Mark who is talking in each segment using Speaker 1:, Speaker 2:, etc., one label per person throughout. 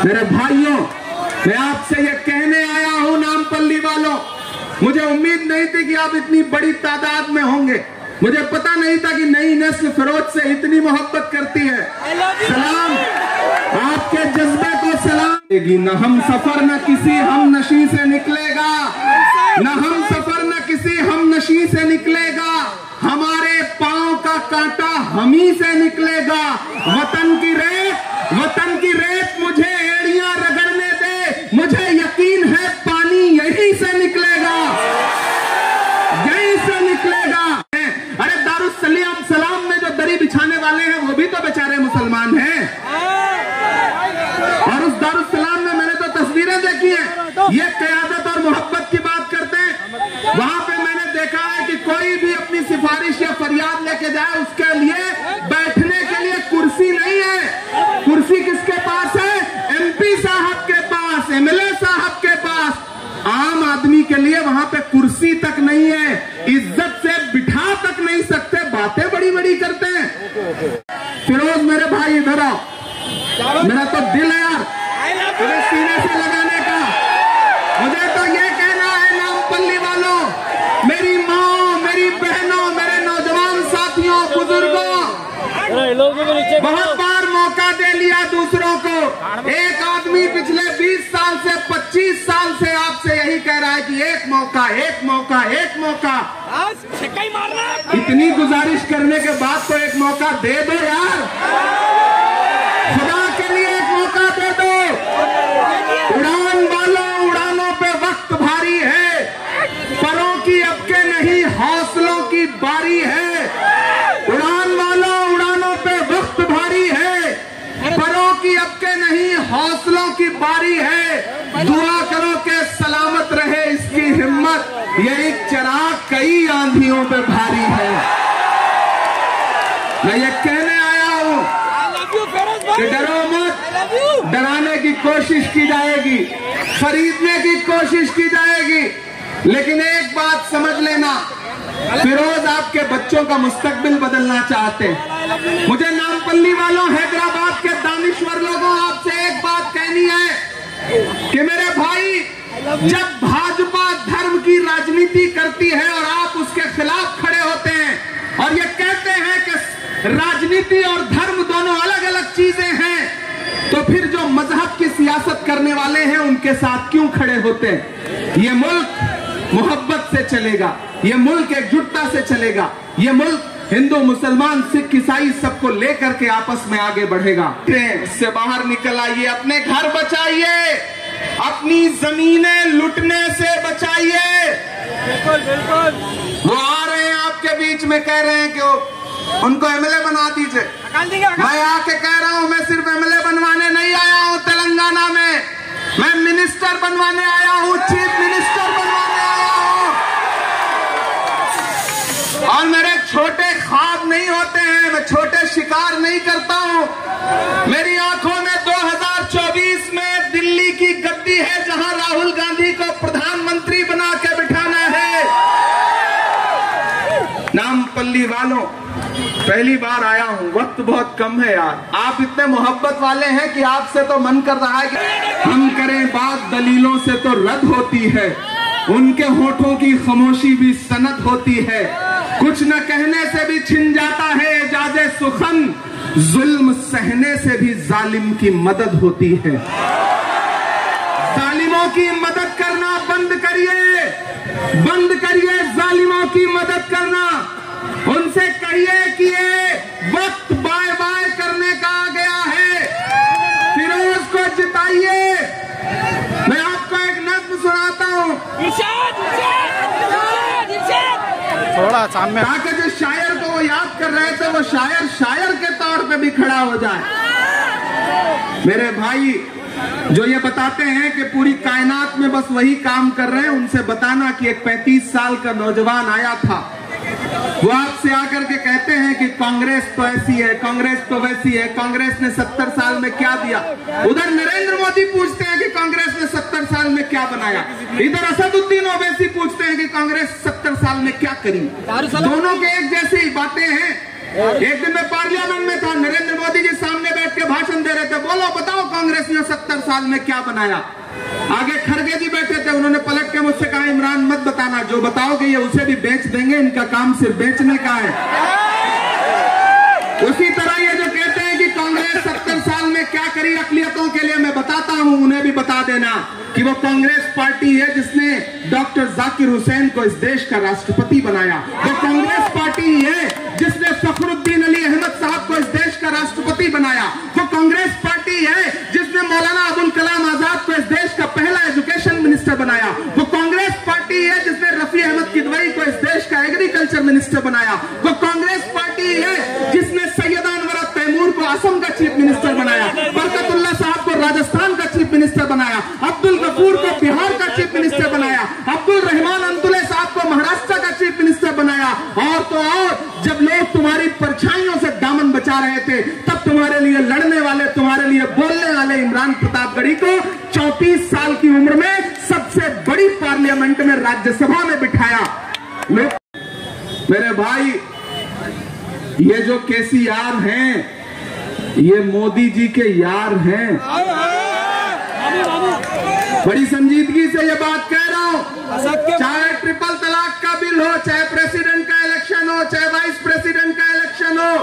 Speaker 1: मेरे भाइयों, मैं आपसे ये कहने आया हूं नामपल्ली वालों, मुझे उम्मीद नहीं थी कि आप इतनी बड़ी तादाद में होंगे। मुझे पता नहीं था कि नई नस्ल फिरोज से इतनी मोहब्बत करती है। सलाम, आपके जज्बे को सलाम। न हम सफर न किसी हम नशी से निकलेगा, न हम सफर न किसी हम नशी से निकलेगा, हमारे पांव का कांटा हमी से निकलेगा। वतन की रेत मुझे एड़ियां रगड़ने दे, मुझे यकीन है पानी यहीं से निकलेगा, यहीं से निकलेगा। अरे दारुस्सलाम में जो दरी बिछाने वाले हैं वो भी तो बेचारे मुसलमान हैं, और उस दारुस्सलाम में मैंने तो तस्वीरें देखी हैं। ये क़यादत और मोहब्बत की बात करते हैं। वहां पे मैंने देखा है कि कोई भी अपनी सिफारिश या फरियाद लेके जाए, उसके लिए बैठने के लिए कुर्सी नहीं है। कुर्सी किसके पास है? एमपी साहब के पास, एमएलए साहब के पास। आम आदमी के लिए वहां पे कुर्सी तक नहीं है, इज्जत से बिठा तक नहीं सकते, बातें बड़ी बड़ी करते हैं। फिरोज मेरे भाई इधर आओ, मेरा तो दिल है यार तुम्हें सीने से लगाने का। मुझे तो ये कहना है नामपल्ली वालों, मेरी माँ, मेरी बहनों, मेरे नौजवान साथियों, बुजुर्गों, बहुत बार मौका दे लिया दूसरों को। एक आदमी पिछले 20 साल से 25 साल से आपसे यही कह रहा है कि एक मौका, एक मौका, एक मौका। इतनी गुजारिश करने के बाद तो एक मौका दे दो यार, खुदा के लिए एक मौका दे दो। उड़ान वालों, उड़ानों पे वक्त भारी है, परों की अब के नहीं हौसलों की बारी है। उड़ान वालों, उड़ानों पे वक्त भारी है, परों की अब के नहीं हौसलों की बारी है। दुआ करो कि सलामत रहे इसकी हिम्मत, ये एक चिराग कई आंधियों पे भारी है। मैं ये कहने आया हूं कि डरो मत, डराने की कोशिश की जाएगी, खरीदने की कोशिश की जाएगी, लेकिन एक बात समझ लेना, फिरोज आपके बच्चों का मुस्तकबिल बदलना चाहते हैं। मुझे नामपल्ली वालों, हैदराबाद के दानिश्वर लोगों, आपसे एक बात कहनी है कि मेरे भाई, जब भाजपा धर्म की राजनीति करती है और आप उसके खिलाफ खड़े होते हैं और ये कहते हैं कि राजनीति और धर्म दोनों अलग अलग चीजें हैं, तो फिर जो मजहब की सियासत करने वाले हैं उनके साथ क्यों खड़े होते हैं? ये मुल्क मोहब्बत से चलेगा, ये मुल्क एकजुटता से चलेगा, ये मुल्क हिंदू, मुसलमान, सिख, ईसाई सबको लेकर के आपस में आगे बढ़ेगा। से बाहर निकल आइए, अपने घर बचाइए, अपनी जमीनें लुटने से बचाइए। वो आ रहे हैं आपके बीच में, कह रहे हैं कि उनको एमएलए बना दीजिए। मैं आके कह रहा हूं, मैं सिर्फ एमएलए बनवाने नहीं आया हूं तेलंगाना में, मैं मिनिस्टर बनवाने आया हूं, चीफ मिनिस्टर बनवाने आया हूं। और मेरे छोटे ख्वाब नहीं होते हैं, मैं छोटे शिकार नहीं करता हूं। मेरी आंखों में 2024 में दिल्ली की गद्दी है, जहां राहुल गांधी को प्रधानमंत्री बना के बिठाना है। नामपल्ली वालों, पहली बार आया हूं, वक्त बहुत कम है यार। आप इतने मोहब्बत वाले हैं कि आपसे तो मन कर रहा है कि हम करें बात, दलीलों से तो रद्द होती है, उनके होठों की खामोशी भी सनद होती है। कुछ न कहने से भी छिन जाता है एजाज़े सुखन, जुल्म सहने से भी जालिम की मदद होती है। जालिमों की मदद करना बंद करिए, बंद करिए जालिमों की मदद करना। उनसे कहिए कि ये वक्त बाय बाय करने का आ गया है, फिरोज को जिताइए। मैं आपको एक नज्म सुनाता हूँ,
Speaker 2: थोड़ा सामने,
Speaker 1: ताकि जो शायर को वो याद कर रहे थे वो शायर के तौर पे भी खड़ा हो जाए। मेरे भाई, जो ये बताते हैं कि पूरी कायनात में बस वही काम कर रहे हैं, उनसे बताना कि एक 35 साल का नौजवान आया था, वो आपसे आकर के कहते हैं कि कांग्रेस तो ऐसी है, कांग्रेस तो वैसी है, कांग्रेस ने 70 साल में क्या दिया। उधर नरेंद्र मोदी पूछते हैं कि कांग्रेस ने 70 साल में क्या बनाया, इधर असदुद्दीन ओवैसी पूछते हैं कि कांग्रेस 70 साल में क्या करी। दोनों के एक जैसी बातें हैं। एक दिन मैं पार्लियामेंट में था, नरेंद्र मोदी जी सामने बैठ के भाषण दे रहे थे। बोलो बताओ कांग्रेस ने 70 साल में क्या बनाया। आगे खड़गे जी बैठे थे, उन्होंने पलट के मुझसे कहा इमरान मत बताना, जो बताओगे ये उसे भी बेच देंगे, इनका काम सिर्फ बेचने का है। उसी तरह ये जो कहते हैं कि कांग्रेस 70 साल में क्या करी अकलियतों के लिए, मैं बताता हूं, उन्हें भी बता देना कि वो कांग्रेस पार्टी है जिसने डॉक्टर जाकिर हुसैन को इस देश का राष्ट्रपति बनाया। वो कांग्रेस पार्टी है जिसने फखरुद्दीन अली अहमद साहब को इस देश का राष्ट्रपति बनाया। वो कांग्रेस पार्टी है जिसने मौलाना अबुल कलाम आजाद को इस देश का पहला एजुकेशन मिनिस्टर बनाया। वो कांग्रेस पार्टी है जिसने रफी अहमद किदवई को इस देश का एग्रीकल्चर मिनिस्टर बनाया। वो कांग्रेस पार्टी है जिसने सैयदा अनवर तैमूर को असम का चीफ मिनिस्टर बनाया, बरकतुल्लाह साहब को राजस्थान का चीफ मिनिस्टर बनाया, अब्दुल गफूर को बिहार का चीफ मिनिस्टर बनाया, अब्दुल रहमान अंतुले साहब को महाराष्ट्र का चीफ मिनिस्टर बनाया। और तो और जब लोग तुम्हारी परछाइयों से दामन बचा रहे थे, तब तुम्हारे लिए लड़ने वाले, तुम्हारे लिए बोलने वाले इमरान प्रतापगढ़ी को 34 साल की उम्र में सबसे बड़ी पार्लियामेंट में राज्यसभा में बिठाया। मेरे भाई, ये जो केसीआर हैं, ये मोदी जी के यार हैं। बड़ी संजीदगी से ये बात कह रहा हूं। चाहे ट्रिपल तलाक का बिल हो, चाहे प्रेसिडेंट का इलेक्शन हो, चाहे वाइस प्रेसिडेंट का इलेक्शन हो,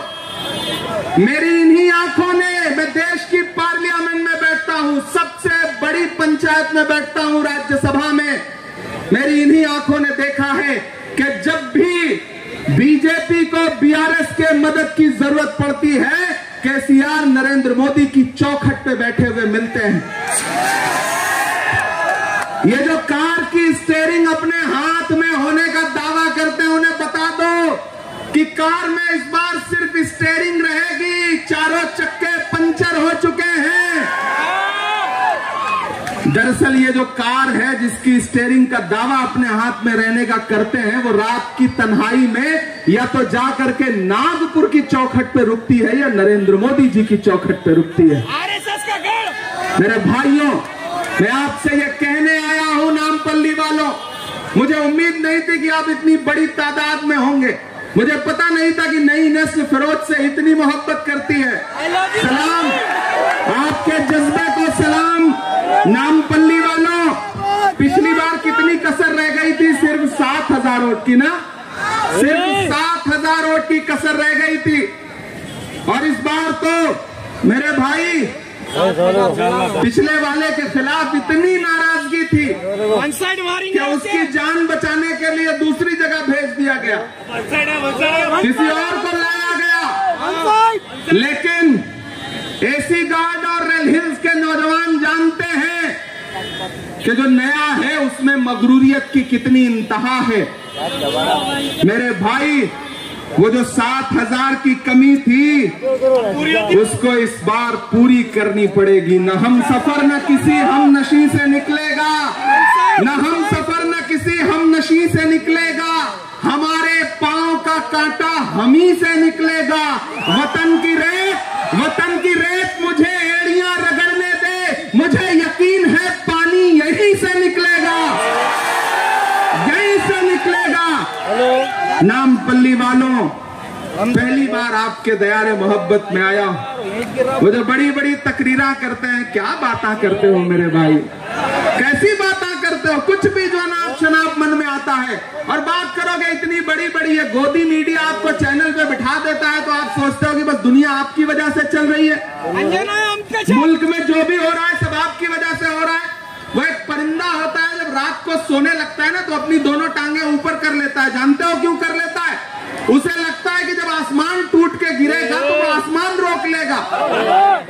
Speaker 1: मेरी इन्हीं आंखों ने, मैं देश की पार्लियामेंट में बैठता हूं, सबसे बड़ी पंचायत में बैठता हूं, राज्यसभा में, मेरी इन्हीं आंखों ने देखा है कि जब भी बीजेपी को बीआरएस के मदद की जरूरत पड़ती है, केसीआर नरेंद्र मोदी की चौखट पे बैठे हुए मिलते हैं। ये जो कार की स्टीयरिंग अपने हाथ में होने का दावा करते हैं, उन्हें बता दो कि कार में इस बार सिर्फ स्टीयरिंग रहेगी, चारों चक्के पंचर हो चुके हैं। दरअसल ये जो कार है जिसकी स्टीयरिंग का दावा अपने हाथ में रहने का करते हैं, वो रात की तन्हाई में या तो जा करके नागपुर की चौखट पे रुकती है या नरेंद्र मोदी जी की चौखट पे रुकती है।
Speaker 3: आरएसएस का गढ़।
Speaker 1: मेरे भाइयों, मैं आपसे ये कहने आया हूं, नामपल्ली वालों, मुझे उम्मीद नहीं थी कि आप इतनी बड़ी तादाद में होंगे। मुझे पता नहीं था कि नई नस्ल फिरोज से इतनी मोहब्बत करती है। सलाम, आपके जज्बे को सलाम। नामपल्ली वालों, पिछली बार कितनी कसर रह गई थी? सिर्फ 7,000 वोट की ना, सिर्फ 7,000 वोट की कसर रह गई थी। और इस बार तो मेरे भाई पिछले वाले के खिलाफ इतनी नाराजगी थी कि उसकी जान बचाने के लिए दूसरी जगह भेज दिया गया, किसी और को लाया गया। लेकिन एसी गार्ड और रेल हिल्स के नौजवान जानते हैं कि जो नया है उसमें मगरूरियत की कितनी इंतहा है। मेरे भाई, वो जो 7,000 की कमी थी, उसको इस बार पूरी करनी पड़ेगी। न हम सफर न किसी हम नशी से निकलेगा, न हम सफर न किसी हम नशी से निकलेगा, हमारे पांव का कांटा हम ही से निकलेगा। वतन की रेत मुझे एड़ियां रगड़ने दे, मुझे यकीन है पानी यहीं से निकलेगा, यहीं से निकलेगा। नामपल्ली वालों, पहली बार आपके दयारे मोहब्बत में आया। वो जो बड़ी बड़ी तकरीरा करते हैं, क्या बातें करते हो मेरे भाई, कैसी बातें करते हो? कुछ भी जो नाप शनाप मन में आता है और बात करोगे इतनी बड़ी बड़ी, ये गोदी मीडिया आपको चैनल पे बिठा देता है तो आप सोचते हो कि बस दुनिया आपकी वजह से चल रही है। मुल्क में जो भी हो रहा है सब आपकी वजह से हो रहा है। वो एक परिंदा होता है, जब रात को सोने लगता है ना तो अपनी दोनों टांगे ऊपर कर लेता है। जानते हो क्यों कर लेता है? उसे लगता है कि जब आसमान टूट के गिरेगा तो वो आसमान रोक लेगा।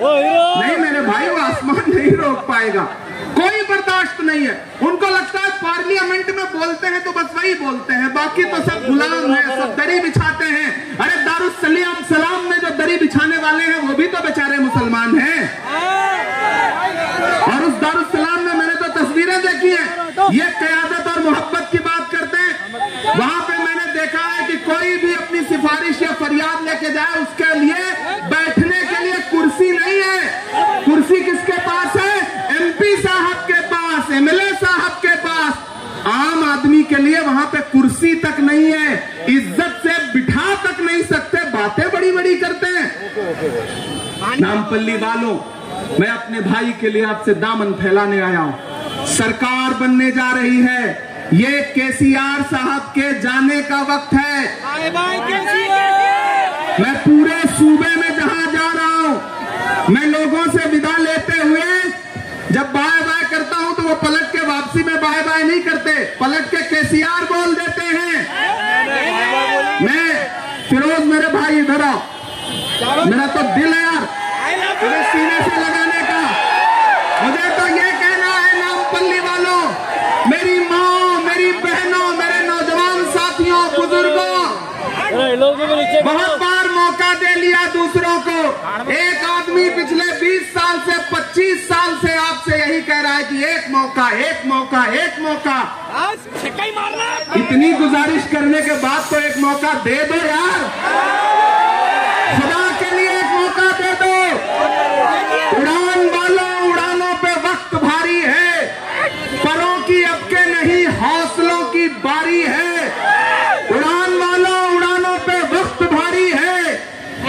Speaker 1: नहीं मेरे भाई, वो आसमान नहीं रोक पाएगा, कोई बर्दाश्त नहीं है। उनको लगता है पार्लियामेंट में बोलते हैं तो बस वही बोलते हैं, बाकी तो सब गुलाम है, सब दरी बिछाते हैं। अरे दारुस्सलाम में जो दरी बिछाने वाले हैं वो भी तो बेचारे मुसलमान हैं। और उस दारुस्सलाम में मैंने तो तस्वीरें देखी है, ये क़यादत और मोहब्बत की बात करते हैं। वहां पे मैंने देखा है कि कोई भी अपनी सिफारिश या फरियाद लेके जाए, उसके लिए बैठने के लिए कुर्सी नहीं है। कुर्सी किसके पास है? एमपी साहब के पास, एमएलए साहब के पास। आम आदमी के लिए वहां पे कुर्सी तक नहीं है, इज्जत से बिठा तक नहीं सकते, बातें नामपल्ली वालों, मैं अपने भाई के लिए आपसे दामन फैलाने आया हूं। सरकार बनने जा रही है, ये केसीआर साहब के जाने का वक्त है।
Speaker 3: Bye bye KCR.
Speaker 1: मैं पूरे सूबे में जहां जा रहा हूं, मैं लोगों से विदा लेते हुए जब बाय बाय करता हूं तो वो पलट के वापसी में बाय बाय नहीं करते, पलट के केसीआर बोल देते हैं। मैं फिरोज, मेरे भाई इधर आओ, मेरा तो दिल है यार मेरे सीने से लगाने का। मुझे तो ये कहना है नामपल्ली वालों, मेरी माँ, मेरी बहनों, मेरे नौजवान साथियों, बुजुर्गों, बहुत बार मौका दे लिया दूसरों को। एक आदमी पिछले 20 साल से 25 साल से आपसे यही कह रहा है कि एक मौका, एक मौका, एक मौका। इतनी गुजारिश करने के बाद तो एक मौका दे दो यार, खुदा के लिए एक मौका दे दो। उड़ान वालों, उड़ानों पे वक्त भारी है, परों की अब के नहीं हौसलों की बारी है। उड़ान वालों, उड़ानों पे वक्त भारी है,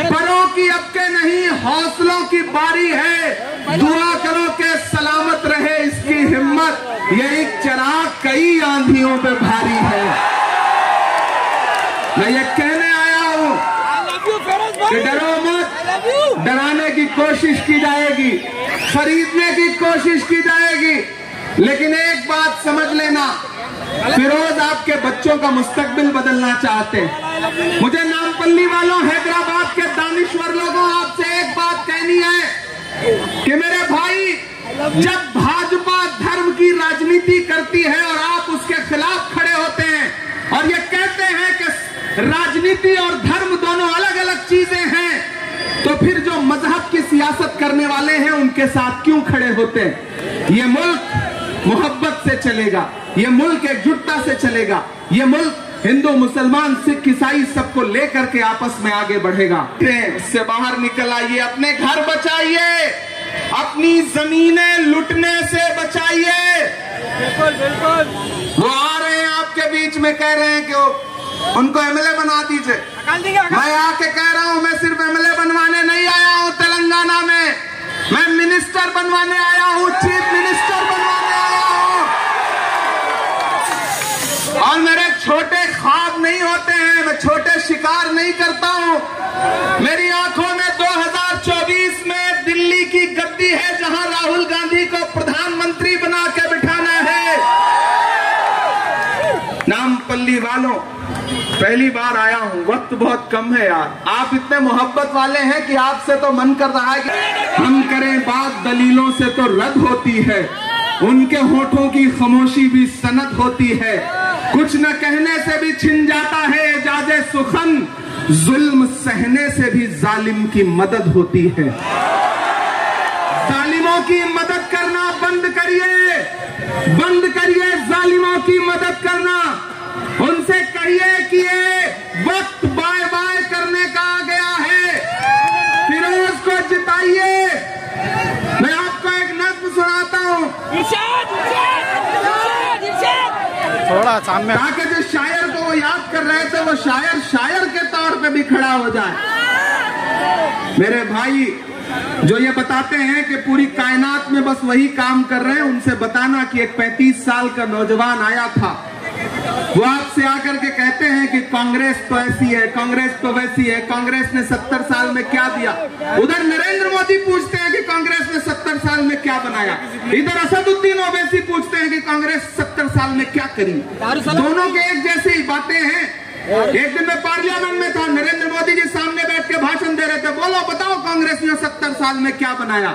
Speaker 1: परों की अब के नहीं हौसलों की बारी है। दुआ करो कि सलामत रहे इसकी हिम्मत, यही चिराग कई आंधियों पे भारी है। मैं ये कहने आया हूं कि डरो मत, डराने की कोशिश की जाएगी, खरीदने की कोशिश की जाएगी, लेकिन एक बात समझ लेना, फिरोज आपके बच्चों का मुस्तकबिल बदलना चाहते हैं। मुझे नामपल्ली वालों, हैदराबाद के दानिश्वर लोगों, आपसे एक बात कहनी है कि मेरे भाई, जब भाजपा धर्म की राजनीति करती है और आप उसके खिलाफ खड़े होते हैं और ये कहते हैं कि राजनीति और धर्म दोनों अलग अलग चीजें हैं, तो फिर जो मजहब की सियासत करने वाले हैं उनके साथ क्यों खड़े होते हैं? ये मुल्क मोहब्बत से चलेगा, ये मुल्क एकजुटता से चलेगा, ये मुल्क हिंदू, मुसलमान, सिख, ईसाई सबको लेकर के आपस में आगे बढ़ेगा। इससे बाहर निकल आइए, अपने घर बचाइए, अपनी जमीनें लुटने से बचाइए।
Speaker 3: बिल्कुल बिल्कुल।
Speaker 1: वो आ रहे हैं आपके बीच में, कह रहे हैं कि उनको एमएलए बना दीजिए। मैं आके कह रहा हूं, मैं सिर्फ एमएलए बनवाने नहीं आया हूं तेलंगाना में, मैं मिनिस्टर बनवाने आया हूं, चीफ मिनिस्टर बनवाने आया हूं। और मेरे छोटे ख्वाब नहीं होते हैं, मैं छोटे शिकार नहीं करता हूं। मेरी आंखों में 2024 में दिल्ली की गद्दी है, जहां राहुल गांधी को प्रधानमंत्री बना के बिठाना है। नामपल्ली वालों, पहली बार आया हूं, वक्त बहुत कम है यार। आप इतने मोहब्बत वाले हैं कि आपसे तो मन कर रहा है कि हम करें बात, दलीलों से तो रद्द होती है, उनके होठों की खामोशी भी सनद होती है, कुछ न कहने से भी छिन जाता है एजाज़े सुखन, जुल्म सहने से भी जालिम की मदद होती है। जालिमों की मदद करना बंद करिए, बंद करिए जालिमों की मदद करना। उनसे कहिए कि ये वक्त बाय बाय करने का आ गया है, फिरोज को जिताइए। मैं आपको एक नज्म सुनाता हूँ,
Speaker 2: थोड़ा सामने,
Speaker 1: ताकि जो शायर को वो याद कर रहे थे वो शायर शायर के तौर पे भी खड़ा हो जाए। मेरे भाई जो ये बताते हैं कि पूरी कायनात में बस वही काम कर रहे हैं, उनसे बताना कि एक 35 साल का नौजवान आया था, वो आपसे आकर के कहते हैं कि कांग्रेस तो ऐसी है, कांग्रेस तो वैसी है, कांग्रेस ने 70 साल में क्या दिया। उधर नरेंद्र मोदी पूछते हैं कि कांग्रेस ने 70 साल में क्या बनाया, इधर असदुद्दीन ओवैसी पूछते हैं कि कांग्रेस 70 साल में क्या करी। दोनों के एक जैसी बातें हैं। एक दिन मैं पार्लियामेंट में था, नरेंद्र मोदी जी सामने बैठ के भाषण दे रहे थे, बोलो बताओ कांग्रेस ने 70 साल में क्या बनाया।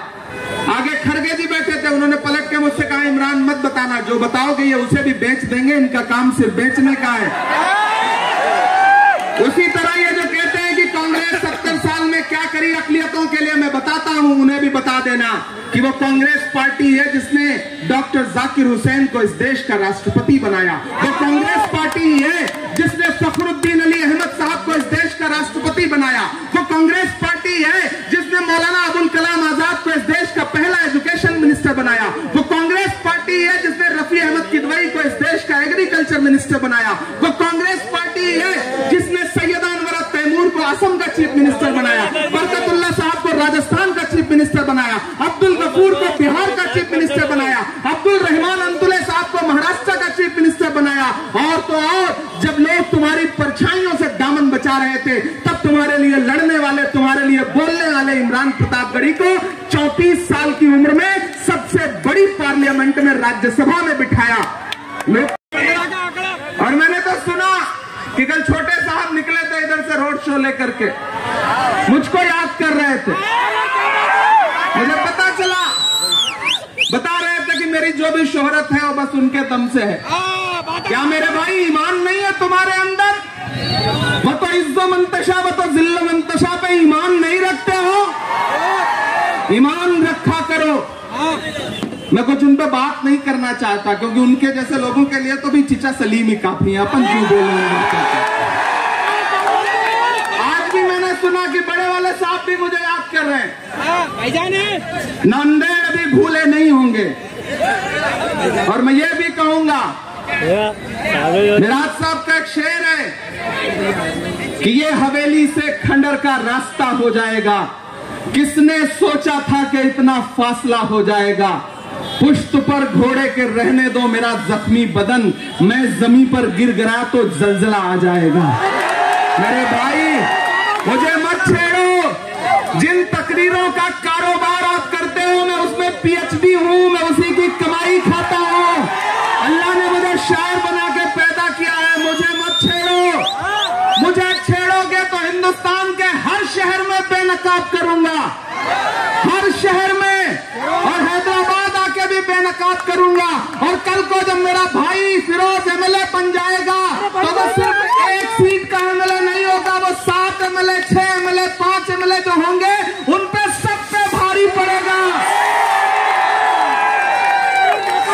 Speaker 1: आगे खड़गे जी बैठे थे, उन्होंने पलट के मुझसे कहा, इमरान मत बताना, जो बताओगे ये उसे भी बेच देंगे, इनका काम सिर्फ बेचने का है। उसी तरह ये जो कहते हैं कि कांग्रेस 70 साल में क्या करी अकलियतों के लिए, मैं बताता हूं, उन्हें भी बता देना कि वो कांग्रेस पार्टी है जिसने डॉक्टर जाकिर हुसैन को इस देश का राष्ट्रपति बनाया। वो कांग्रेस पार्टी है जिसने फखरुद्दीन अली अहमद साहब को इस देश का राष्ट्रपति बनाया। वो कांग्रेस पार्टी है जिसने मौलाना अबुल कलाम आजाद को इस देश का पहला एजुकेशन मिनिस्टर बनाया। वो कांग्रेस पार्टी है जिसने रफी अहमद किदवई को इस देश का एग्रीकल्चर मिनिस्टर बनाया। वो कांग्रेस पार्टी है जिसने सैयद अनवर तैमूर को असम का चीफ मिनिस्टर बनाया। बरकतुल्लाह साहब राजस्थान का चीफ मिनिस्टर बनाया, अब्दुल गफूर को बिहार का चीफ मिनिस्टर बनाया, अब्दुल रहमान अंतुले साहब को महाराष्ट्र का चीफ मिनिस्टर बनाया। और तो और जब लोग तुम्हारी परछाइयों से दामन बचा रहे थे, तब तुम्हारे लिए लड़ने वाले, तुम्हारे लिए बोलने वाले इमरान प्रतापगढ़ी को 34 साल की उम्र में सबसे बड़ी पार्लियामेंट में राज्यसभा में बिठाया। और मैंने तो सुना कि कल छोटे साहब निकले थे इधर से रोड शो लेकर के, मुझको याद कर रहे थे। मुझे पता चला, बता रहे थे कि मेरी जो भी शोहरत है वो बस उनके दम से है। क्या मेरे भाई ईमान नहीं है तुम्हारे अंदर? वो तो इज्जो मंतशा, वो तो जिल्लो मंतशा पे ईमान नहीं रखते हो। ईमान रखा करो। मैं कुछ उन पे बात नहीं करना चाहता, क्योंकि उनके जैसे लोगों के लिए तो भी चिचा सलीम ही काफी है। अपन क्यों बोलेंगे? आज भी मैंने सुना कि बड़े वाले साहब भी मुझे याद कर रहे हैं। नांदेड़ अभी भूले नहीं होंगे। और मैं ये भी कहूंगा, मिराज साहब का एक शेर है कि ये हवेली से खंडर का रास्ता हो जाएगा। किसने सोचा था कि इतना फासला हो जाएगा? पुश्त पर घोड़े के रहने दो मेरा जख्मी बदन, मैं जमीन पर गिर गया तो जलजला आ जाएगा। मेरे भाई मुझे मत छेड़ो। जिन तकरीरों का कारोबार आप करते हो, मैं उसमें पीएचडी हूं, मैं उसी की कमाई खाता हूं। अल्लाह ने मुझे शायर बना के पैदा किया है, मुझे मत छेड़ो। मुझे छेड़ोगे तो हिंदुस्तान के हर शहर में बेनकाब करूंगा, हर शहर में, और हैदराबाद आके भी बेनकाब करूंगा। और कल को जब मेरा भाई फिरोज एमएलए बन जाएगा तो वो सिर्फ एक सीट का एमएलए नहीं होगा, वो 7 एमएलए, 6 एमएलए, 5 एमएलए जो होंगे उन पे सब पे भारी पड़ेगा,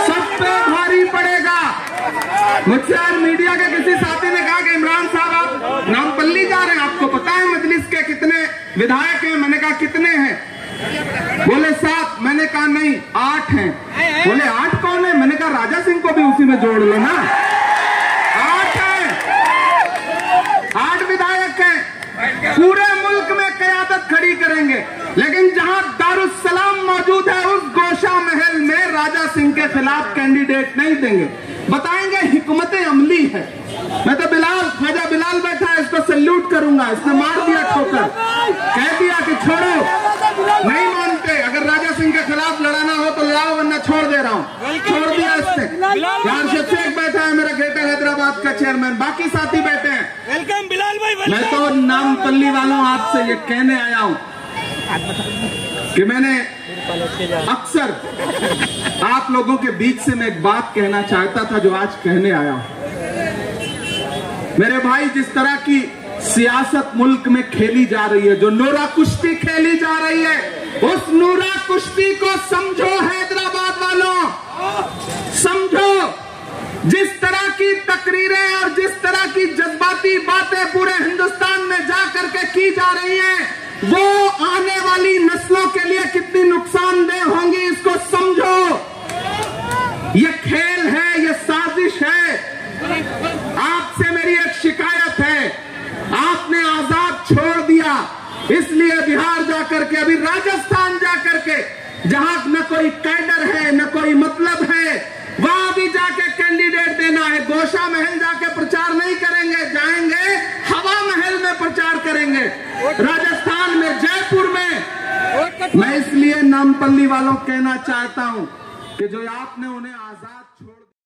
Speaker 1: सब पे भारी पड़ेगा। मुझसे आज मीडिया के किसी साथी ने कहा कि इमरान साहब आप नामपल्ली जा रहे हैं, आपको पता है मजलिस के कितने विधायक हैं? मैंने कहा कितने हैं? बोले 7। मैंने कहा नहीं 8 हैं। बोले 8 कौन है? मैंने कहा राजा सिंह को भी उसी में जोड़ लो ना। 8 हैं, 8 विधायक हैं। पूरे मुल्क में क़यादत खड़ी करेंगे, लेकिन जहां दारुस्सलाम मौजूद है उस गोशा महल में राजा सिंह के खिलाफ कैंडिडेट नहीं देंगे। बताएंगे हिकमत अमली है। मैं तो ख्वाजा बिलाल बैठा है, इसको सल्यूट करूंगा। इसने मार दिया ठोकर, कह दिया कि छोड़ो, नहीं मानते। अगर राजा सिंह के खिलाफ लड़ाना हो तो लड़ाओ, वरना छोड़ दे रहा हूं। छोड़ दिया इसने। यार शेख बैठा है, मेरा ग्रेटर हैदराबाद का चेयरमैन, बाकी साथी बैठे हैं।
Speaker 3: वेलकम बिलाल भाई।
Speaker 1: मैं तो नामपल्ली वालों आपसे ये कहने आया हूं कि मैंने अक्सर आप लोगों के बीच से मैं एक बात कहना चाहता था जो आज कहने आया हूं। मेरे भाई, जिस तरह की सियासत मुल्क में खेली जा रही है, जो नूरा कुश्ती खेली जा रही है, उस नूरा कुश्ती को समझो हैदराबाद वालों, समझो। जिस तरह की तकरीरें और जिस तरह की जज्बाती बातें पूरे हिंदुस्तान में जा करके की जा रही हैं, वो आने वाली नस्लों के लिए कितनी नुकसानदेह होंगी, इसको समझो। ये खेल है, ये साजिश है। आपसे मेरी एक शिकायत है, आपने आजाद छोड़ दिया, इसलिए बिहार जाकर के, अभी राजस्थान जाकर के, जहां न कोई कैडर है न कोई मतलब है, वहां भी जाके कैंडिडेट देना है। गोशा महल जाके प्रचार नहीं करेंगे, जाएंगे हवा महल में प्रचार करेंगे, राजस्थान में, जयपुर में। मैं इसलिए नामपल्ली वालों कहना चाहता हूं कि जो आपने उन्हें आजाद छोड़